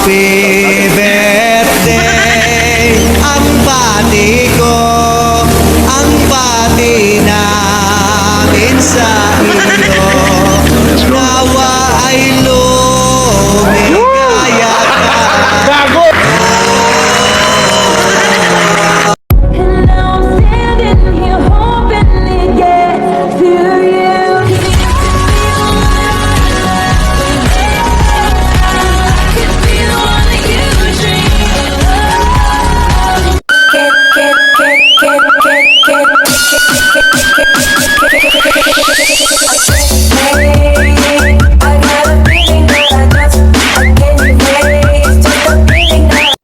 Happy birthday, ang bati ko, ang bati namin sa iyo. Nawa ay lumigaya ka. And now I'm standing here hoping to get to you. Could be the one that you dream of. Hey, I got a feeling that I can't erase. Just a feeling that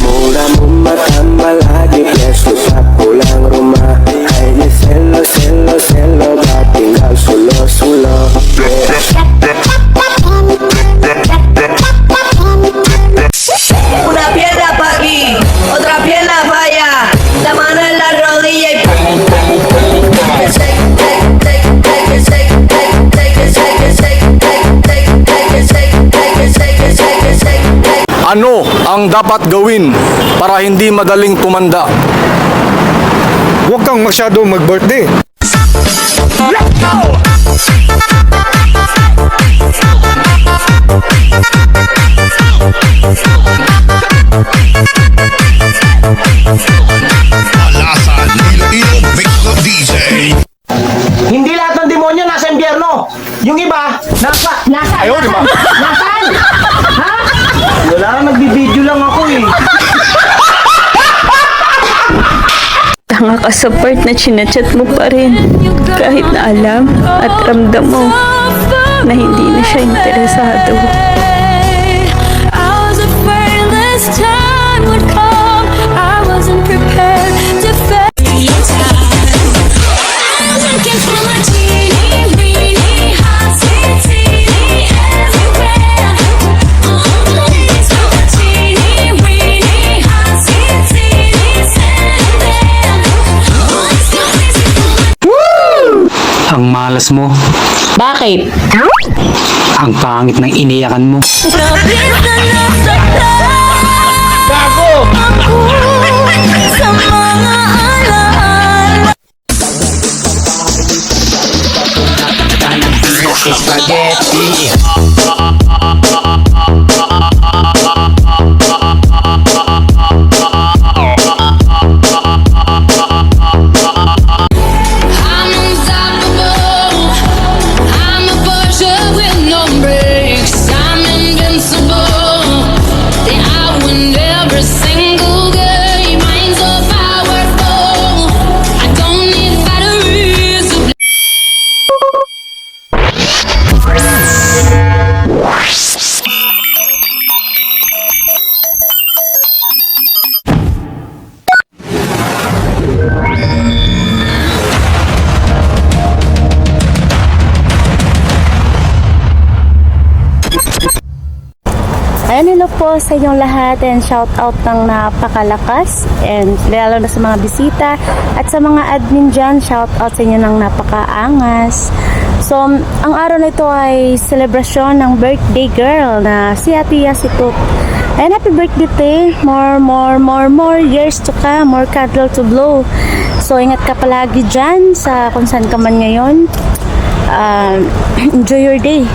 Mura mo matambal lagi Yeso sa pulang rumah Ay ni selo, selo, selo Ba tinggal sulo, sulo Una pierna pa' aquí, otra pierna pa' allá, la mano en la rodilla y pum, pum, pum, pum. Shake, take, take it, shake, take it, shake it, shake, take it, shake, take it, shake. Ano ang dapat gawin para hindi madaling tumanda? Huwag kang masyado mag-birthday. Alasan, Iloilo, Victor DJ. Hindi lahat ng demonyo nasa impyerno. Yung iba, nasa Ayaw, di ba? Nasaan? Ha? Wala, nagbibideo lang ako eh. Tanga ka sa part na chinachat mo pa rin. Kahit na alam at ramdam mo na hindi na siya interesado. I was afraid this time would come. I wasn't prepared to fail. Looking for my teeny, weeny, hot, teeny, everywhere. Please, my teeny, weeny, hot, teeny, stand there. Ang malas mo. Bakit? Ang pangit ng iniyakan mo. Grabe na nasaktan ako sa mga alaala. I'm unstoppable. I'm a butcher with no brakes. I'm invincible. They outwin every single game. I'm so powerful. I don't need batteries to Ayan, hello po sa inyong lahat and shout out ng napakalakas and lalo na sa mga bisita at sa mga admin dyan, shout out sa inyo ng napakaangas. So, ang araw na ito ay selebrasyon ng birthday girl na si Ate Yasitut. And happy birthday, more years to come, more candle to blow. So, ingat ka palagi dyan sa kung saan ka man ngayon. Enjoy your day.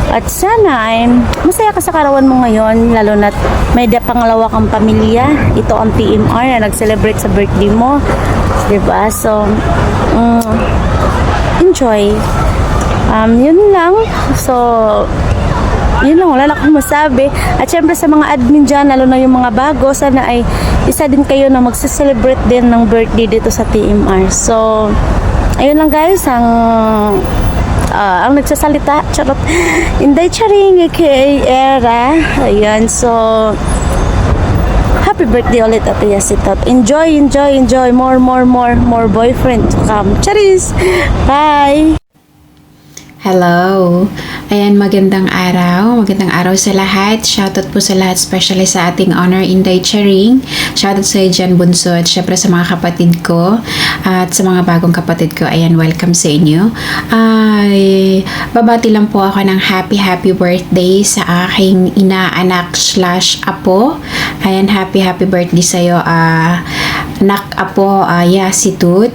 At sana ay masaya ka sa karawan mo ngayon, lalo na may pangalawa kang pamilya. Ito ang TMR na nag-celebrate sa birthday mo. Diba? So, enjoy. Yun lang. So, yun lang, wala na akong masabi. At syempre sa mga admin dyan, lalo na yung mga bago, sana ay isa din kayo na magse-celebrate din ng birthday dito sa TMR. So, ayun lang guys, ang nagsasalita, charot, Inday Charing, aka Era. Ayan, so, happy birthday ulit Ate Yasitut. Enjoy, more boyfriend to come. Charis! Bye! Hello! Ayan, magandang araw sa lahat. Shoutout po sa lahat, especially sa ating Honor Inday Charing. Shoutout sa Jan Bunso at syempre sa mga kapatid ko at sa mga bagong kapatid ko. Ayan, welcome sa inyo. Ay, babati lang po ako ng happy birthday sa aking inaanak / apo. Ayan, happy birthday sa'yo, anak apo, Yasitut.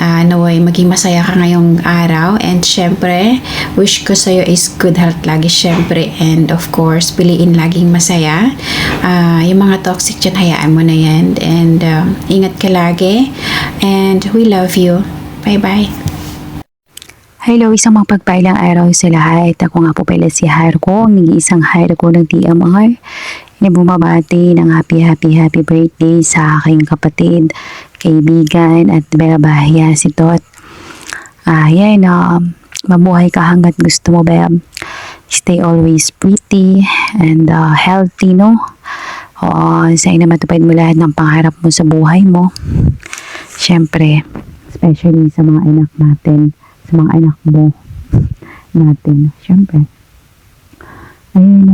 Naway maging masaya ka ngayong araw, and syempre wish ko sa'yo is good health lagi syempre, and of course piliin laging masaya. Yung mga toxic dyan, hayaan mo na yan, and ingat ka lagi, and we love you. Bye bye. Hello, isang mapagpailang araw sa lahat. Ako nga po pala si Harko, ang nag-iisang Harko ng TMR. Bumabati ng happy birthday sa aking kapatid, kaibigan at bebahya si Tot. Yan, mabuhay ka hanggat gusto mo, beb. Stay always pretty and healthy, no? Sana matupad mo lahat ng pangarap mo sa buhay mo. Siyempre, especially sa mga anak natin, sa mga anak mo natin. Siyempre, ayun,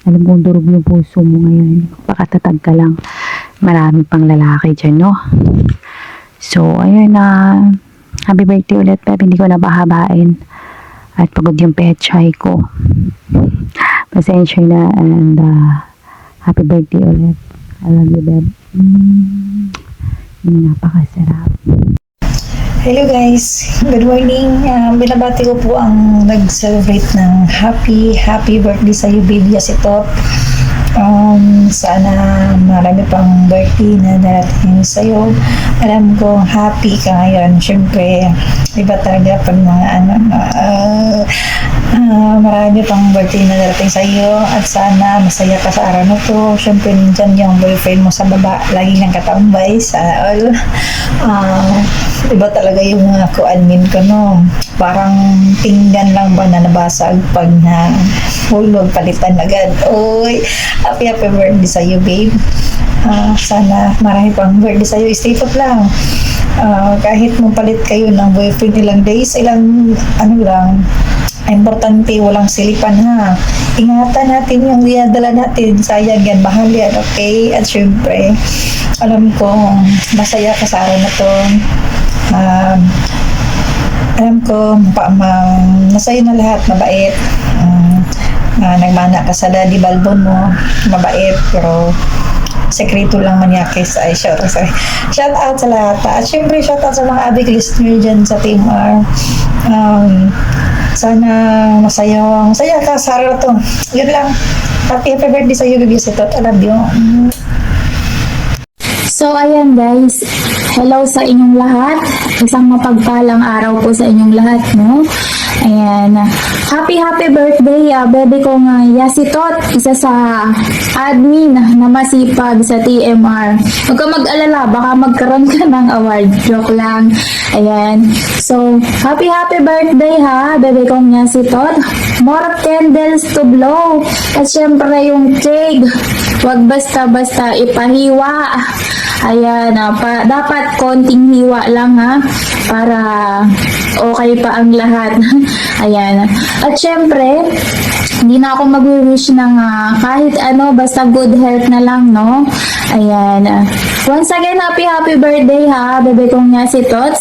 alam kong durog yung puso mo ngayon. Pakatatag ka lang. Marami pang lalaki dyan, no? So, ayun, happy birthday ulit, Pep. Hindi ko napahabain. At pagod yung pechay ko. Pasensya na, and happy birthday ulit. I love you, Beb. Napakasarap. Hello guys, good morning. Binabati ko po ang nag-celebrate ng happy birthday sa iyo, baby Yasitot. Sana marami pang birthday na darating sa iyo. Alam ko happy ka ngayon. Siyempre, iba talaga pag mga marami pang birthday na darating sa iyo, at sana masaya ka sa araw na to. Siyempre, nandyan yung boyfriend mo sa baba, lagi nang katambay sa all. Iba talaga yung mga ko-admin ko, no? Parang pinggan lang ba na nabasag pag na hulog, palitan agad. Oy, happy birthday sa iyo, babe. Sana marami pang birthday sa iyo. Stay put lang. Kahit mo palit kayo ng boyfriend ilang days, ilang lang, importante walang silipan, ha. Ingatan natin yung dinadala natin. Sayang yan, mahal yan, okay? At syempre, alam ko masaya ka sa araw na to. Alam ko masaya na lahat, mabait. Nagmana ka sa daddy balbon mo, mabait, pero sekreto lang manyakis. Ay, shout out sa lahat. At syempre, shout out sa mga abig listener dyan sa Team R. Sana masaya ka sa araw na to. Yun lang. Happy birthday sa iyo, baby Yasitot. I love you. So, ayan guys. Hello sa inyong lahat. Isang mapagpalang araw po sa inyong lahat, no? Ayan. Happy birthday, bebe ko nga Yasitot. Isa sa admin na masipag sa TMR. Huwag ka mag-alala, baka magkaroon ka ng award. Joke lang. Ayan. So, happy birthday, ha, bebe ko nga Yasitot. More candles to blow. At syempre yung cake, huwag basta-basta ipahiwa. Ayan, dapat konting hiwa lang, ha, para okay pa ang lahat. Ayan. At syempre, hindi na ako mag-wish ng kahit ano, basta good health na lang, no? Ayan. Once again, happy birthday, ha, bebe kong Yasitot.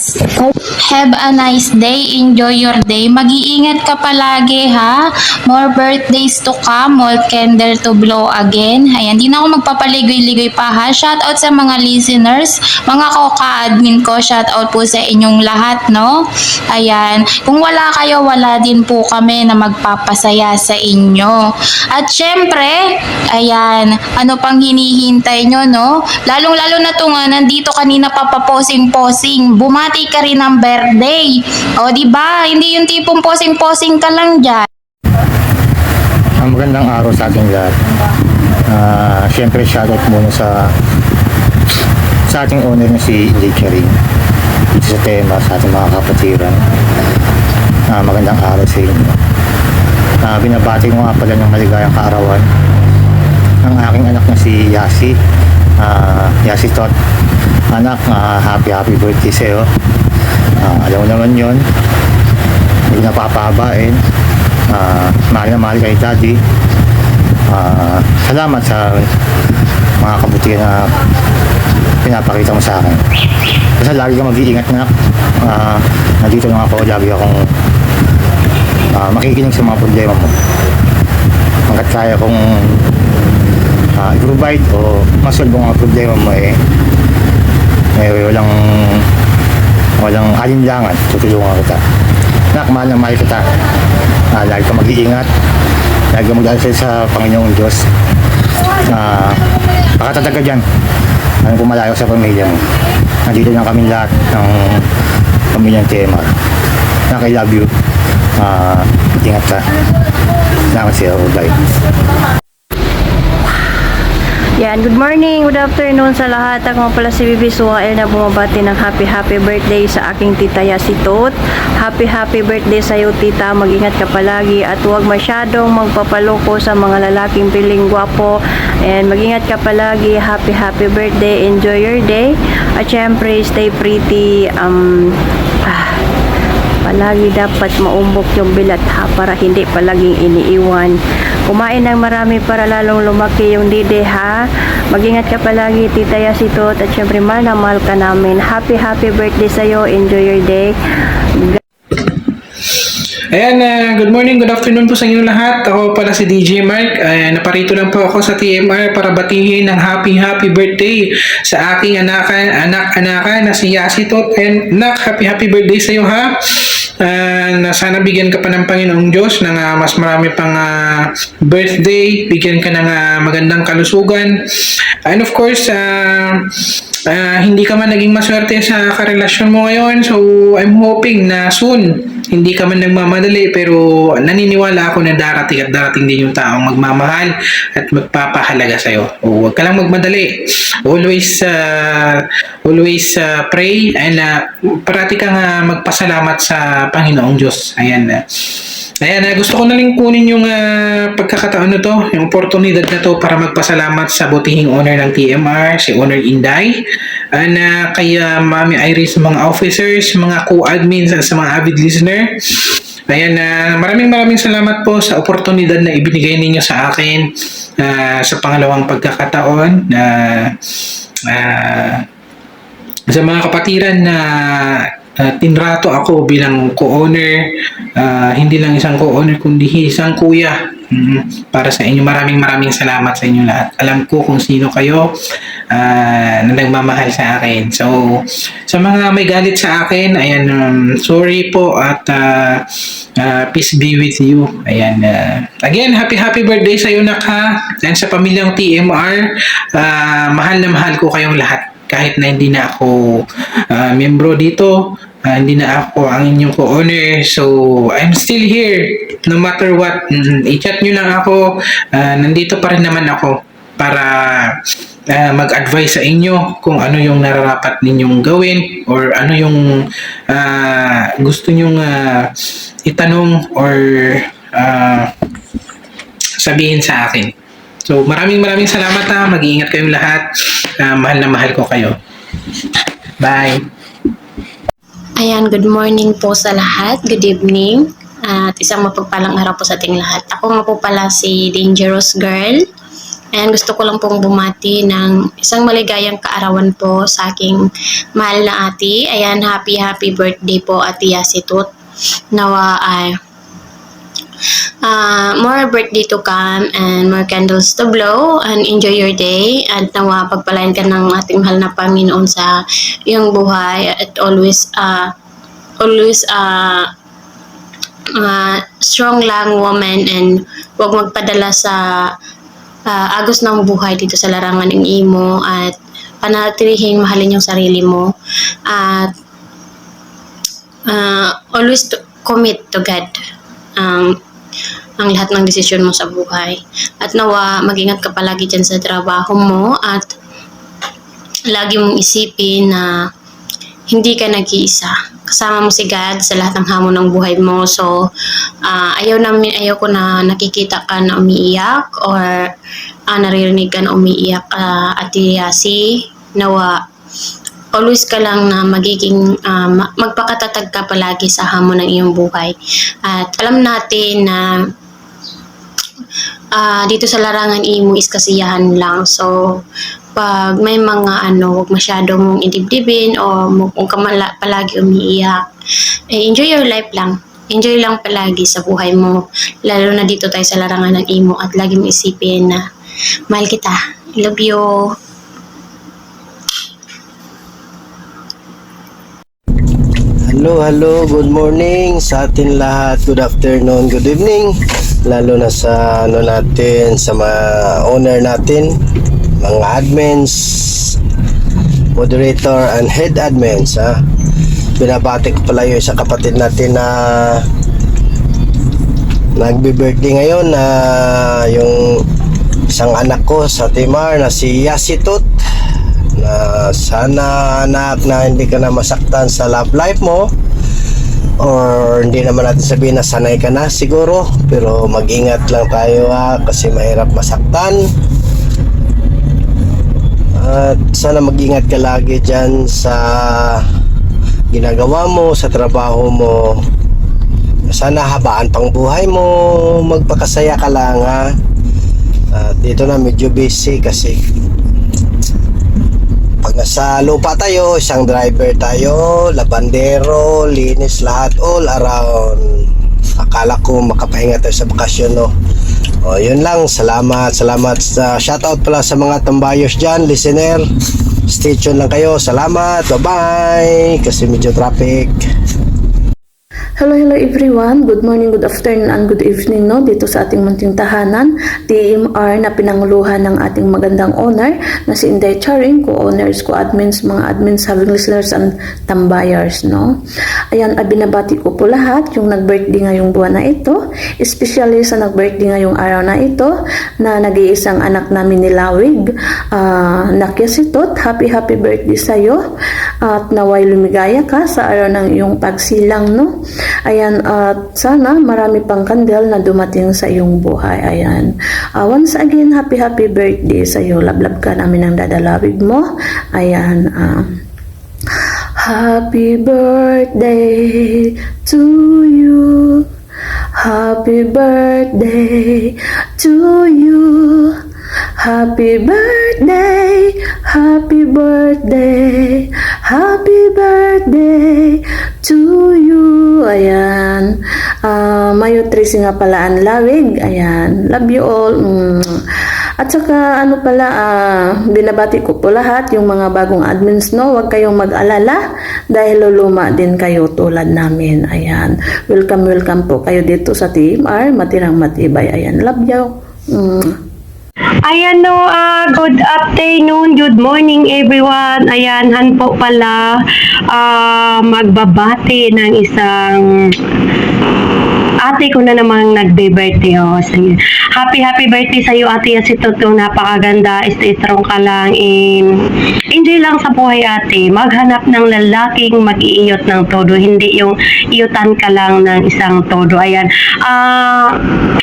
Have a nice day. Enjoy your day. Mag-iingat ka palagi, ha. More birthdays to come. More candle to blow again. Ayan. Di na ako magpapaligoy-ligoy pa, ha. Shout out sa mga listeners, mga ka-admin ko. Shout out po sa inyong lahat, no. Ayan. Kung wala kayo, wala din po kami na magpapasaya sa inyo. At syempre, ayan, ano pang hinihintay nyo, no? Lalong-lalo na to nga, nandito kanina papaposing-posing. Bumati ka rin ng birthday. O, diba? Hindi yung tipong posing-posing ka lang dyan. Magandang araw sa ating lahat. Siyempre, shoutout muna sa ating owner na si Inday Charing. Dito sa tema, sa ating mga kapatiran. Magandang araw sa inyo. Binabati ko nga pala ng maligayang kaarawan ang aking anak na si Yasitot. Anak, happy birthday sa'yo. Alam mo naman yun, hindi napapahabain. Mahal na mahal kay Daddy. Salamat sa mga kabutihan na pinapakita mo sa akin. Basta lagi kang mag-iingat na. Nandito lang ako, lagi akong makikinig sa mga problema mo. Hanggat kaya kong i-provide o masolve ang mga problema mo walang alinlangan, tutulungan kita. Nak, mahal na mahal kita. Lagi kang mag-iingat. Lagi kang mag-aasal sa Panginoong Diyos. Pakatatag ka dyan. Alam ko malayo sa pamilya mo. Nandito lang kami lahat ng pamilyang TMR. Nak, I love you. Ingat ka. Salamat sa'yo. Bye. Yan, good morning, good afternoon sa lahat. Ako pala si Bibi Suwael na bumabati ng happy birthday sa aking tita Yasi Tot. Happy birthday sa iyo, tita. Mag-ingat ka palagi at huwag masyadong magpapaloko sa mga lalaking piling gwapo. And mag-ingat ka palagi. Happy birthday. Enjoy your day. At syempre, stay pretty. Palagi dapat maumbok yung bilat ha, para hindi palaging iniiwan. Kumain ng marami para lalong lumaki yung dede ha. Mag-ingat ka palagi, tita Yasi Tot. At syempre, mahal na mahal ka namin. Happy birthday sa'yo. Enjoy your day. Ayan, good morning, good afternoon po sa inyo lahat. Ako pala si DJ Mark. Naparito lang po ako sa TMR para batiin ng happy birthday sa aking anak-anakan na si Yasi Tot. And nak, happy birthday sa iyo ha. Na sana bigyan ka pa ng Panginoong Diyos ng mas marami pang birthday, bigyan ka ng magandang kalusugan, and of course hindi ka man naging maswerte sa karelasyon mo ngayon, so I'm hoping na soon hindi ka man nagmamadali, pero naniniwala ako na darating din yung taong magmamahal at magpapahalaga sa'yo. Huwag ka lang magmadali. Always pray and parati kang magpasalamat sa Panginoong Diyos. Ayan, gusto ko na rin kunin yung pagkakataon na to, yung oportunidad na to para magpasalamat sa butihing owner ng TMR, si Owner Inday, and kay Mami Iris, mga officers, mga co-admins, at sa mga avid listener. Ayan, maraming salamat po sa oportunidad na ibinigay ninyo sa akin sa pangalawang pagkakataon sa mga kapatiran na tinrato ako bilang co-owner, hindi lang isang co-owner kundi isang kuya. Para sa inyo, maraming salamat sa inyo lahat. Alam ko kung sino kayo na nagmamahal sa akin. So, sa mga may galit sa akin, ayan, sorry po at peace be with you. Ayan, again, happy birthday sa iyo, nak ha. And sa pamilyang TMR, mahal na mahal ko kayong lahat. Kahit na hindi na ako miyembro dito, hindi na ako ang inyong co-owner, so I'm still here no matter what. I-chat nyo lang ako, nandito pa rin naman ako para mag-advise sa inyo kung ano yung nararapat ninyong gawin or ano yung gusto nyong itanong or sabihin sa akin. So maraming salamat ha. Mag-iingat kayong lahat. Mahal na mahal ko kayo. Bye. Ayan, good morning po sa lahat. Good evening. At isang mapagpalang araw po sa ating lahat. Ako nga po pala si Dangerous Girl. Ayan, gusto ko lang pong bumati ng isang maligayang kaarawan po sa aking mahal na ate. Ayan, happy birthday po, Ate Yasi Tot. Nawa ay more birthday to come and more candles to blow, and enjoy your day, at nawa pagpalain ka ng ating mahal na Panginoon sa iyong buhay, at always strong lang woman, and huwag magpadala sa agos ng buhay dito sa larangan ng imo, at panatilihing mahalin yung sarili mo, at always commit to God ang lahat ng desisyon mo sa buhay. At nawa, mag-ingat ka palagi dyan sa trabaho mo, at lagi mong isipin na hindi ka nag-iisa. Kasama mo si God sa lahat ng hamon ng buhay mo. So, ayaw ko na nakikita ka na umiiyak or naririnig ka na umiiyak, Ate Yasi. Nawa, always ka lang na magiging magpakatatag ka palagi sa hamon ng iyong buhay. At alam natin na dito sa larangan imo is kasiyahan lang. So pag may mga huwag masyado mong idibdibin o kung ka palagi umiiyak, enjoy your life lang. Enjoy lang palagi sa buhay mo, lalo na dito tayo sa larangan ng imo, at lagi mo isipin na mahal kita. I love you. Hello, good morning sa atin lahat. Good afternoon, good evening. Lalo na sa natin, sa mga owner natin, mga admins, moderator and head admins. Binabati ko pala yung isa kapatid natin na nagbe-birthday ngayon, na yung isang anak ko sa Timar na si Yasitut. Na sana anak na hindi ka na masaktan sa love life mo, or hindi naman natin sabihin na sanay ka na siguro, pero mag-ingat lang tayo kasi mahirap masaktan. At sana mag-ingat ka lagi dyan sa ginagawa mo, sa trabaho mo. Sana habaan pang buhay mo, magpakasaya ka lang At dito na medyo busy kasi pag nasa lupa tayo, isang driver tayo, labandero, linis lahat, all around. Akala ko makapahinga tayo sa bakasyon, no? Yun lang, salamat sa shoutout pala sa mga tambayos dyan, listener. Stay tuned lang kayo, salamat, bye bye, kasi medyo traffic. Hello everyone, good morning, good afternoon, and good evening dito sa ating munting tahanan, TMR na pinanguluhan ng ating magandang owner na si Inday Charing, co-owners, co-admins, mga admins, having listeners, and tambayers, Ayan, binabati ko po lahat yung nag-birthday ngayong buwan na ito, especially sa nag-birthday ngayong araw na ito, na nag-iisang anak namin ni Lawig, Yasitut. Happy birthday sa'yo, at naway lumigaya ka sa araw ng iyong pagsilang, Ayan, at sana marami pang kandel na dumating sa iyong buhay. Ayan. Once again, happy birthday sa iyo. Lablab ka namin ang dadalawig mo. Ayan. Happy birthday to you. Happy birthday to you. Happy birthday, happy birthday, happy birthday to you. Ayan. Mayo Tracy nga pala ang Lawig. Ayan. Love you all. At saka binabati ko po lahat yung mga bagong admins, Huwag kayong mag-alala dahil luluma din kayo tulad namin. Ayan. Welcome po kayo dito sa TMR. Matirang matibay. Ayan. Love you. Ayan good afternoon, good morning everyone. Ayan, Han po pala magbabati ng isang ate ko na namang nagbe-birthday. Sige. Happy birthday sa iyo, Ate Yasitut. Napakaganda. Stay strong ka lang. Enjoy lang sa buhay, ate. Maghanap ng lalaking mag-iiyot ng todo. Hindi yung iyutan ka lang ng isang todo. Ayan.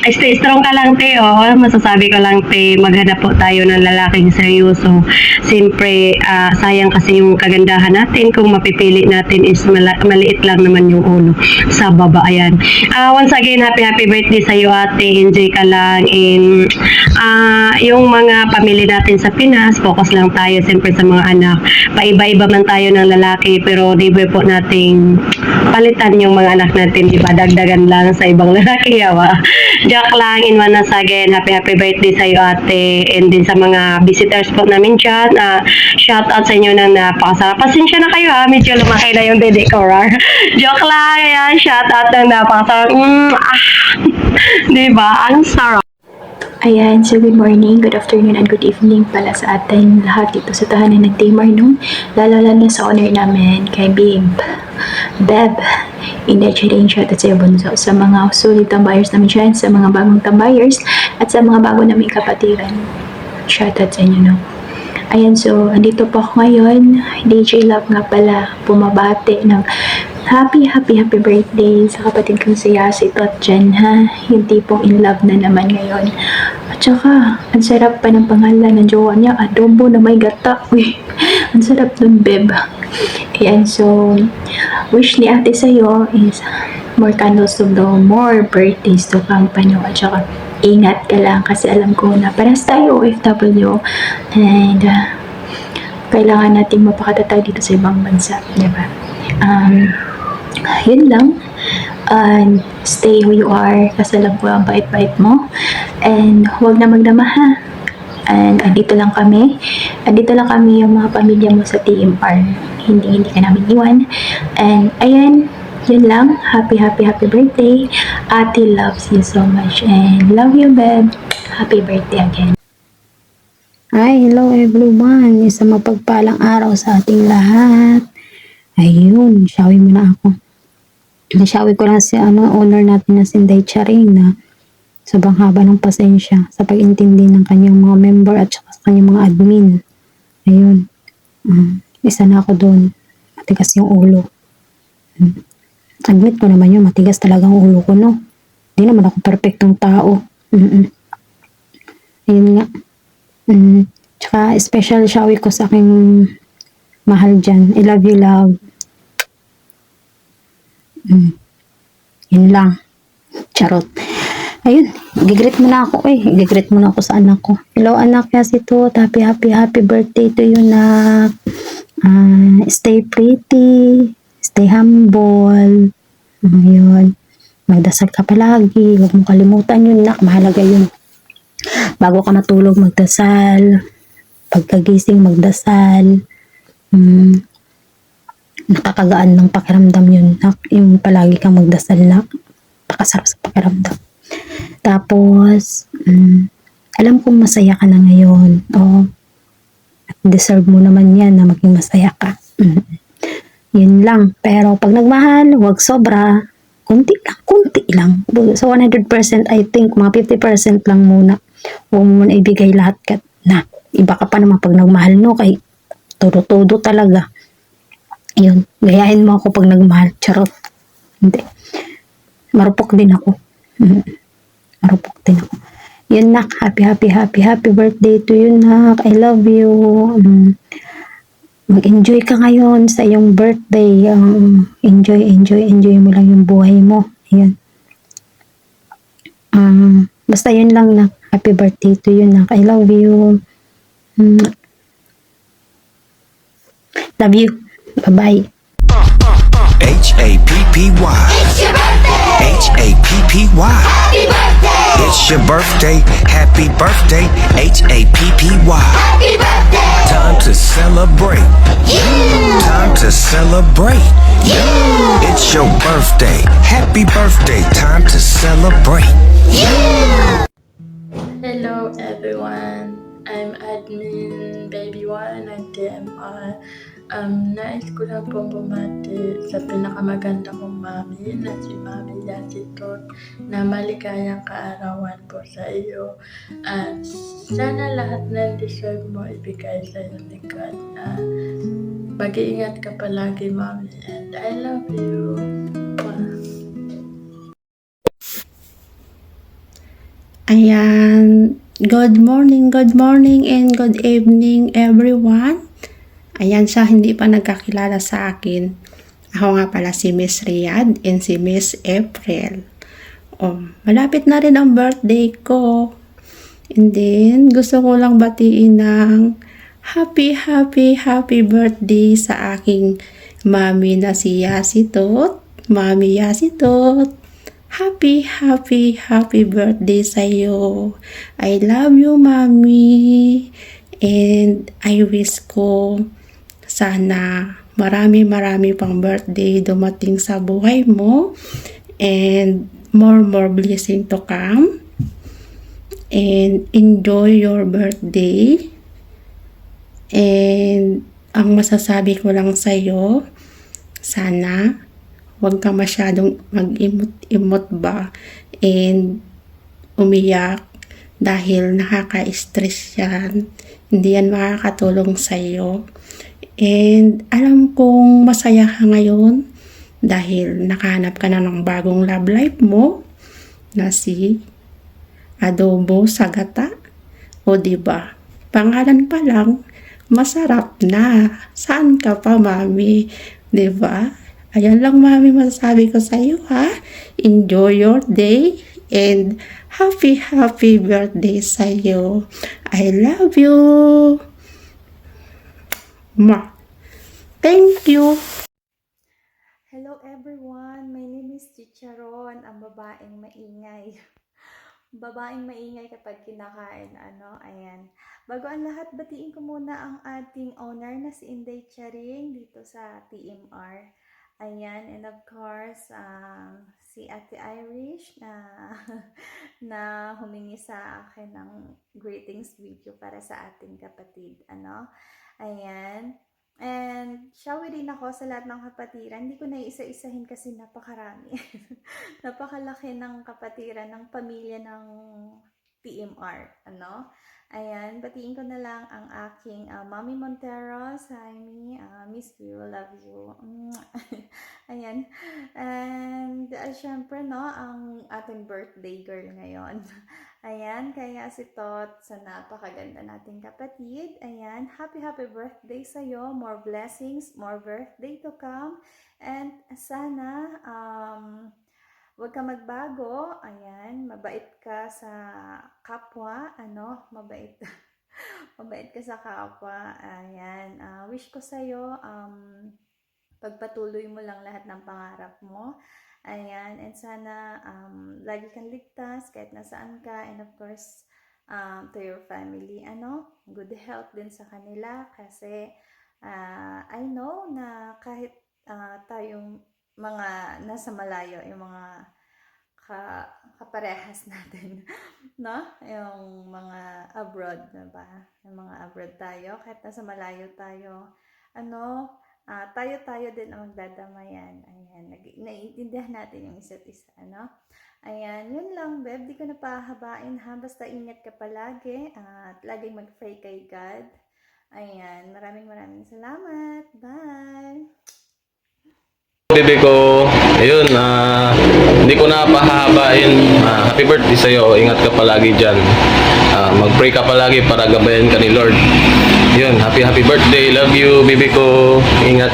Stay strong ka lang, te. Masasabi ko lang, te. Maghanap po tayo ng lalaking seryoso. Siyempre, sayang kasi yung kagandahan natin. Kung mapipili natin is maliit lang naman yung ulo sa baba. Ayan. Once again, happy birthday sa iyo, ate. Enjoy ka lang. Yung mga pamilya natin sa Pinas, focus lang tayo siyempre sa mga anak. Paiba-iba man tayo ng lalaki, pero di ba po nating palitan yung mga anak natin, di ba? Dagdagan lang sa ibang lalaki, yawa. Joke lang. In once again, happy birthday sa iyo, ate. And din sa mga visitors po namin dyan, shout out sa inyo ng napakasarap. Pasensya na kayo, medyo lumaki na yung dede ko, Joke lang. Ayan, shout out ng napakasarap. Diba? Ang sarap. Ayan, so good morning, good afternoon, and good evening pala sa atin lahat dito sa tahanan ng TMR, lalo na sa owner namin, kay Beb, Inday Charing, shout out sa iyo, Bunso, sa mga solid tambayers namin dyan, sa mga bagong tambayers, at sa mga bago namin kapatiran, shout out sa inyo, Ayan, so, andito po ako ngayon, DJ Love nga pala, bumabati ng happy birthday sa kapatid kong si Yasitut dyan, yung tipong in love na naman ngayon. At saka, ang sarap pa ng pangalan ng jowa niya, adobo na may gata. Ang sarap dun, beb. Ayan, so, wish ni ate sa'yo is more candles to blow, more birthdays to come pa nyo. At saka, ingat ka lang kasi alam ko na parehas tayo OFW and kailangan nating mapakatatag dito sa ibang bansa, di ba? Yun lang. And stay who you are kasi alam ko ang bait-bait mo. And huwag na magdama ha. And andito lang kami. Andito lang kami yung mga pamilya mo sa TMR. Hindi ka namin iwan. And ayan, yun lang. Happy birthday. Ate loves you so much. And love you, babe. Happy birthday again. Hi, hello everyone. Isang mapagpalang araw sa ating lahat. Ayun, shawi muna ako. Nashawi ko lang si owner natin na si Inday Charing na sobrang haba ng pasensya sa pag-intindi ng kanyang mga member at saka sa kanyang mga admin. Ayun. Isa na ako doon. Matigas yung ulo. Admit ko naman yun, matigas talaga ang ulo ko, no? Hindi naman ako perfectong tao. Ayun nga. Tsaka special shawi ko sa aking mahal dyan. I love you, love. Yun lang. Charot. Ayun, gigreet muna ako Gigreet muna ako sa anak ko. Hello anak, kasi to. Happy birthday to you, nak. Stay pretty. Stay humble. Ayun. Magdasal ka palagi. Huwag mong kalimutan yun, nak. Mahalaga yun. Bago ka matulog, magdasal. Pagkagising, magdasal. Nakakagaan ng pakiramdam yun, nak. Yung palagi kang magdasal, nak. Pakasarap sa pakiramdam. Tapos, alam kong masaya ka na ngayon. At deserve mo naman yan na maging masaya ka. Yun lang. Pero pag nagmahal, huwag sobra. Kunti lang. So 100%, I think, mga 50% lang muna. Huwag mo muna ibigay lahat ka na. Iba ka pa naman pag nagmahal, no? Kay todo talaga. Yun. Gayahin mo ako pag nagmahal. Charot. Hindi. Marupok din ako. Marupok din ako. Yun, nak. Happy birthday to you, nak. I love you. Mag-enjoy ka ngayon sa iyong birthday. Enjoy mo lang yung buhay mo. Ayan. Basta yun lang, nak. Happy birthday to you, nak. I love you. Love you. Bye-bye. H-A-P-P-Y. It's your birthday! H-A-P-P-Y. Happy birthday! It's your birthday. Happy birthday. H-A-P-P-Y. Happy birthday! Time to celebrate. Time to celebrate. It's your birthday. Happy birthday. Time to celebrate. Hello everyone. I'm admin Baby One at TMR. Nais ko lang pong bumati sa pinakamaganda kong mami na si Mami Yasitot na maligayang kaarawan po sa iyo. At sana lahat ng deserve mo ibigay sa iyo ni God. Mag-iingat ka palagi, Mami, and I love you. Ayan. Good morning, and good evening, everyone. Ayan, sa hindi pa nagkakilala sa akin, ako nga pala si Miss Riyadh and si Miss April. Malapit na rin ang birthday ko. And then, gusto ko lang batiin ng happy birthday sa aking mami na si Yasitot. Mami Yasitot. Happy birthday sa'yo. I love you, Mami. And I wish ko sana marami pang birthday dumating sa buhay mo. And more blessing to come. And enjoy your birthday. And ang masasabi ko lang sa'yo, sana huwag ka masyadong mag-imot ba and umiyak dahil nakaka-stress yan. Hindi yan makakatulong sa'yo. And alam kong masaya ka ngayon dahil nakahanap ka na ng bagong love life mo na si Adobo Sagata. O diba? Pangalan pa lang, masarap na. Saan ka pa, Mami? 'Di ba? Ayan lang, Mami, masasabi ko sa iyo, ha? Enjoy your day and happy birthday sa iyo. I love you. Ma. Thank you. Hello everyone, my name is Chicharon, ang babaeng maingay. Babaeng maingay kapag kinakain, ayan. Bago ang lahat, batiin ko muna ang ating owner na si Inday Charing dito sa TMR. Ayan, and of course, si Ate Irish na humingi sa akin ng greetings video para sa ating kapatid, Ayan. And shawi din ako sa lahat ng kapatiran. Hindi ko na isa-isahin kasi napakarami. Napakalaki ng kapatiran ng pamilya ng TMR, Ayan, batiin ko na lang ang aking Mommy Montero, Saimi, Miss you, love you. Ayan. And syempre, ang ating birthday girl ngayon. Ayan, kaya si Tot sa napakaganda nating kapatid. Ayan, happy birthday sa'yo. More blessings, more birthday to come. And sana, huwag ka magbago. Ayan, mabait ka sa kapwa. Mabait. Mabait ka sa kapwa. Ayan, wish ko sa'yo, pagpatuloy mo lang lahat ng pangarap mo. Ayan, and sana lagi kang ligtas kahit nasaan ka, and of course to your family, good health din sa kanila kasi I know na kahit tayong mga nasa malayo, yung mga kaparehas natin, yung mga abroad, yung mga abroad tayo, kahit nasa malayo tayo, tayo din ang magdadamayan. Ayan, naiintindihan natin yung isa't isa, Ayan, yun lang, Beb. Di ko na pahabain, ha? Basta ingat ka palagi at laging mag-pray kay God. Ayan, maraming salamat. Bye! Bebe ko, ayun, hindi ko na pahahabain. Happy birthday sa'yo, ingat ka palagi dyan. Mag-pray ka palagi para gabayan ka ni Lord. Yun, happy birthday, love you, bebe ko, ingat.